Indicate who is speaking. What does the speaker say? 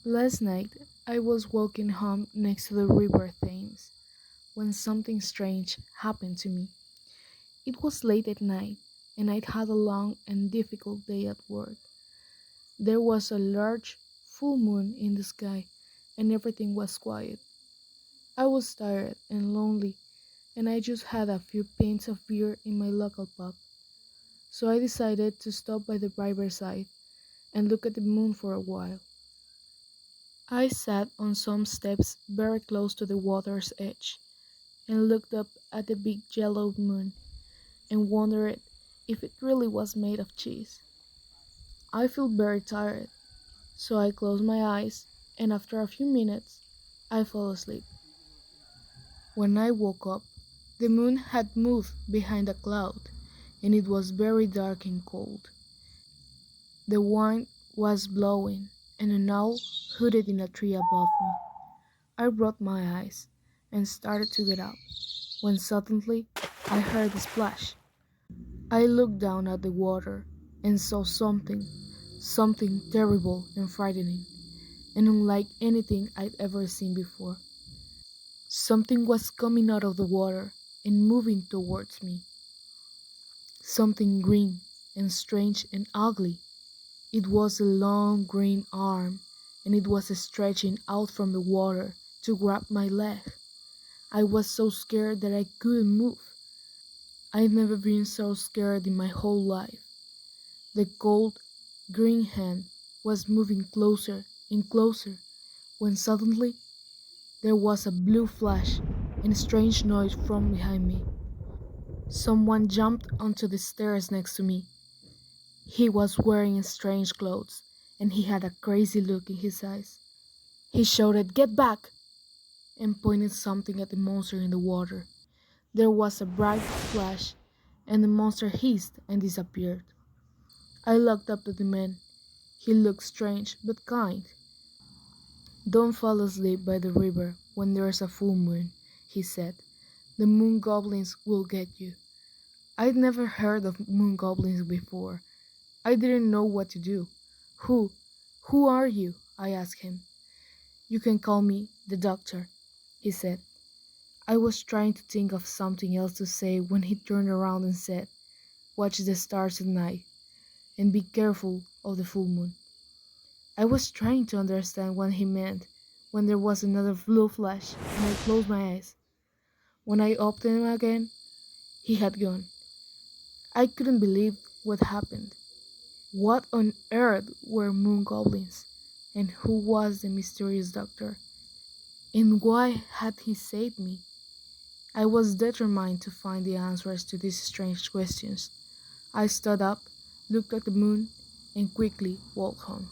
Speaker 1: Last night, I was walking home next to the river Thames when something strange happened to me. It was late at night, and I'd had a long and difficult day at work. There was a large, full moon in the sky, and everything was quiet. I was tired and lonely, and I just had a few pints of beer in my local pub. So I decided to stop by the riverside and look at the moon for a while. I sat on some steps very close to the water's edge and looked up at the big yellow moon and wondered if it really was made of cheese. I felt very tired, so I closed my eyes and after a few minutes I fell asleep. When I woke up, the moon had moved behind a cloud and it was very dark and cold. The wind was blowing and an owl hooted in a tree above me. I rubbed my eyes and started to get up when suddenly I heard a splash. I looked down at the water and saw something terrible and frightening, and unlike anything I'd ever seen before. Something was coming out of the water and moving towards me. Something green and strange and ugly. It was a long green arm, and it was stretching out from the water to grab my leg. I was so scared that I couldn't move. I'd never been so scared in my whole life. The cold, green hand was moving closer and closer when suddenly there was a blue flash and a strange noise from behind me. Someone jumped onto the stairs next to me. He was wearing strange clothes and he had a crazy look in his eyes. He shouted, "Get back!" and pointed something at the monster in the water. There was a bright flash and the monster hissed and disappeared. I looked up at the man. He looked strange but kind. "Don't fall asleep by the river when there's a full moon," he said. "The moon goblins will get you." I'd never heard of moon goblins before. I didn't know what to do. Who, who are you?" I asked him. "You can call me the doctor," he said. I was trying to think of something else to say when he turned around and said, "Watch the stars at night and be careful of the full moon." I was trying to understand what he meant when there was another blue flash and I closed my eyes. When I opened them again, he had gone. I couldn't believe what happened. What on earth were moon goblins? And who was the mysterious doctor? And why had he saved me? I was determined to find the answers to these strange questions. I stood up, looked at the moon, and quickly walked home.